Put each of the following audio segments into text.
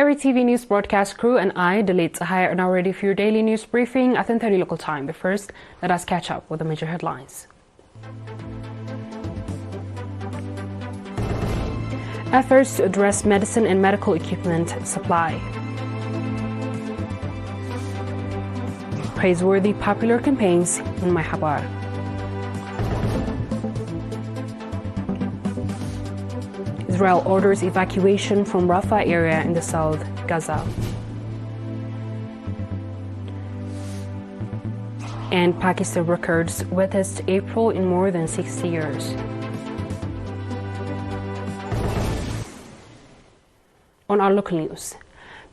ERi-TV news broadcast crew and I, Dalit Sahaya, are now ready for your daily news briefing at 10:30 local time. But first, let us catch up with the major headlines. Efforts to address medicine and medical equipment supply. Praiseworthy popular campaigns in Mayhabar. Israel orders evacuation from Rafah area in the south Gaza. And Pakistan records wettest April in more than 60 years. On our local news,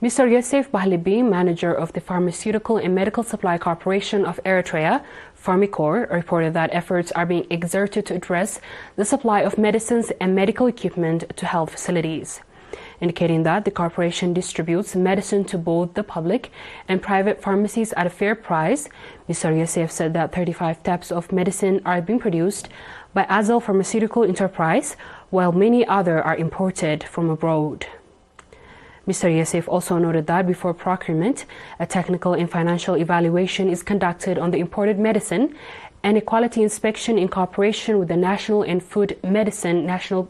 Mr. Yosef Bahlibi, manager of the Pharmaceutical and Medical Supply Corporation of Eritrea, Pharmicor, reported that efforts are being exerted to address the supply of medicines and medical equipment to health facilities, indicating that the corporation distributes medicine to both the public and private pharmacies at a fair price. Mr. Yosef said that 35 types of medicine are being produced by Azel Pharmaceutical Enterprise, while many others are imported from abroad. Mr. Yosef also noted that before procurement, a technical and financial evaluation is conducted on the imported medicine, and a quality inspection in cooperation with the National and Food Medicine National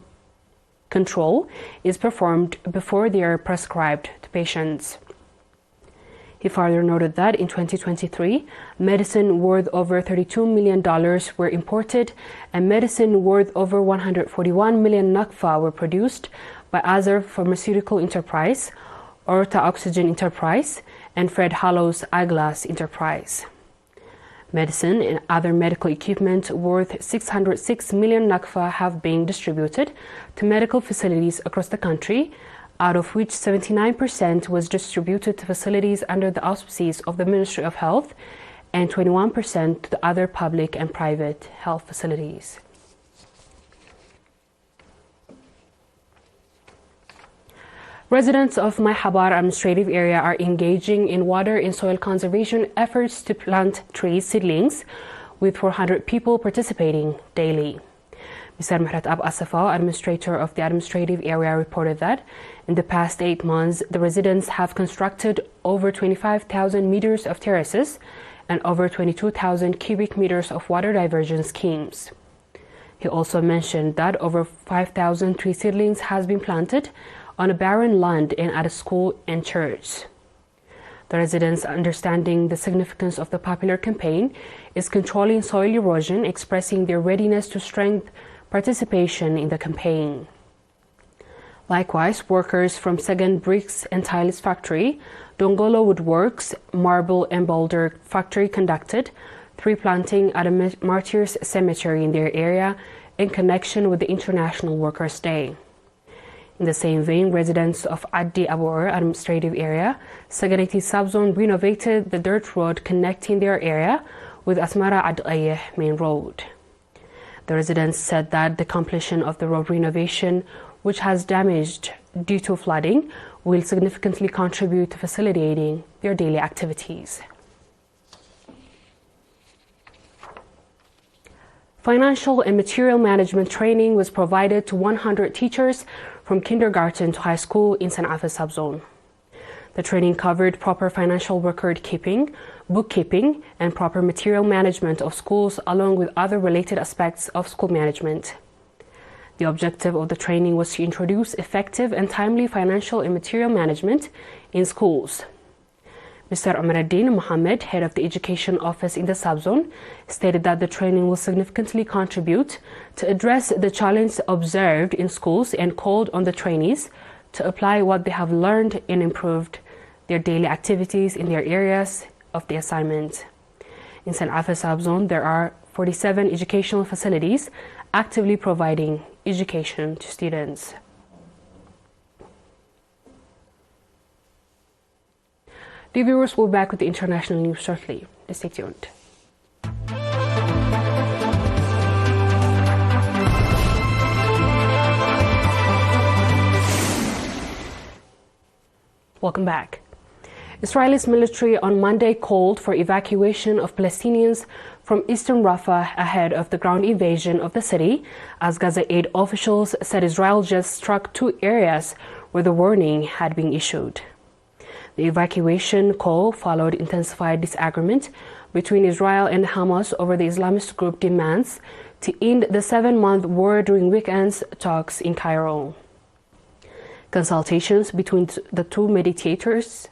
Control is performed before they are prescribed to patients. He further noted that in 2023, medicine worth over $32 million were imported and medicine worth over 141 million nakfa were produced by Azer Pharmaceutical Enterprise, Orta Oxygen Enterprise, and Fred Hallows Eyeglass Enterprise. Medicine and other medical equipment worth 606 million nakfa have been distributed to medical facilities across the country, out of which 79% was distributed to facilities under the auspices of the Ministry of Health and 21% to the other public and private health facilities. Residents of Mayhabar administrative area are engaging in water and soil conservation efforts to plant tree seedlings, with 400 people participating daily. Mr. Mehret Ab Asafa, administrator of the administrative area, reported that in the past 8 months, the residents have constructed over 25,000 meters of terraces and over 22,000 cubic meters of water diversion schemes. He also mentioned that over 5,000 tree seedlings has been planted on a barren land and at a school and church. The residents, understanding the significance of the popular campaign, is controlling soil erosion, expressing their readiness to strengthen participation in the campaign. Likewise, workers from Second Bricks and Tiles Factory, Dongolo Woodworks, Marble and Boulder Factory conducted tree planting at a Martyrs Cemetery in their area in connection with the International Workers' Day. In the same vein, residents of Addi Abor administrative area, Saganati subzone renovated the dirt road connecting their area with Asmara Adqayeh main road. The residents said that the completion of the road renovation, which has damaged due to flooding, will significantly contribute to facilitating their daily activities. Financial and material management training was provided to 100 teachers from kindergarten to high school in San'afa subzone. The training covered proper financial record keeping, bookkeeping, and proper material management of schools, along with other related aspects of school management. The objective of the training was to introduce effective and timely financial and material management in schools. Mr. Omaruddin Mohammed, head of the Education Office in the subzone, stated that the training will significantly contribute to address the challenges observed in schools and called on the trainees to apply what they have learned and improved their daily activities in their areas of the assignment. In San'afa subzone, there are 47 educational facilities actively providing education to students. The viewers will be back with the international news shortly. Stay tuned. Welcome back. Israel's military on Monday called for evacuation of Palestinians from eastern Rafah ahead of the ground invasion of the city, as Gaza aid officials said Israel just struck 2 areas where the warning had been issued. The evacuation call followed intensified disagreement between Israel and Hamas over the Islamist group demands to end the 7-month war during weekends talks in Cairo. Consultations between the two mediators,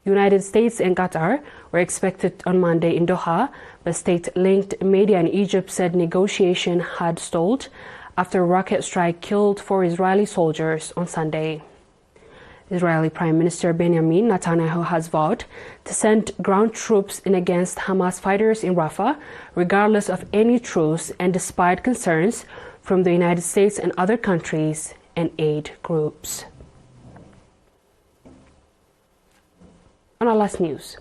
United States and Qatar, were expected on Monday in Doha, but state-linked media in Egypt said negotiation had stalled after a rocket strike killed 4 Israeli soldiers on Sunday. Israeli Prime Minister Benjamin Netanyahu has vowed to send ground troops in against Hamas fighters in Rafah, regardless of any truce and despite concerns from the United States and other countries and aid groups. On our last news,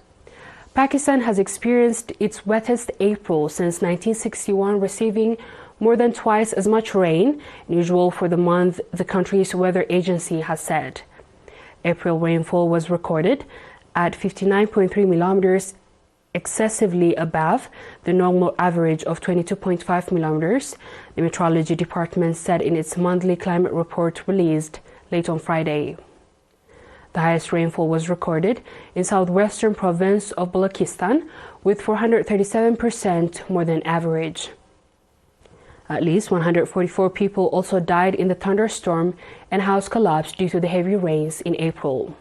Pakistan has experienced its wettest April since 1961, receiving more than twice as much rain usual for the month, the country's weather agency has said. April rainfall was recorded at 59.3 millimeters, excessively above the normal average of 22.5 millimeters, the Meteorology Department said in its monthly climate report released late on Friday. The highest rainfall was recorded in southwestern province of Balochistan, with 437% more than average. At least 144 people also died in the thunderstorm and house collapse due to the heavy rains in April.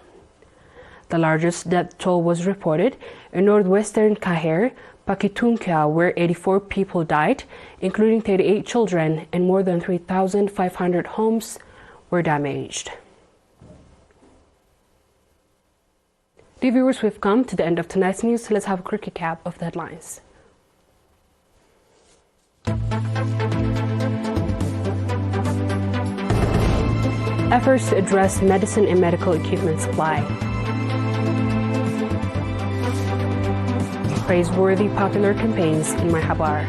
The largest death toll was reported in northwestern Kahir, Pakitunkia, where 84 people died, including 38 children, and more than 3,500 homes were damaged. Dear viewers, we've come to the end of tonight's news. Let's have a quick recap of the headlines. Efforts to address medicine and medical equipment supply. Praiseworthy popular campaigns in Marhabar.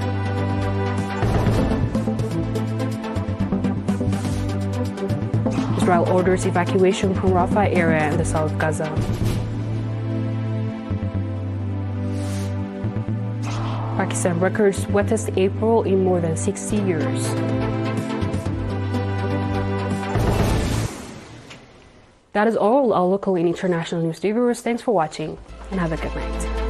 Israel orders evacuation from Rafah area in the South Gaza. Pakistan records wettest April in more than 60 years. That is all our local and international news. Viewers, thanks for watching and have a good night.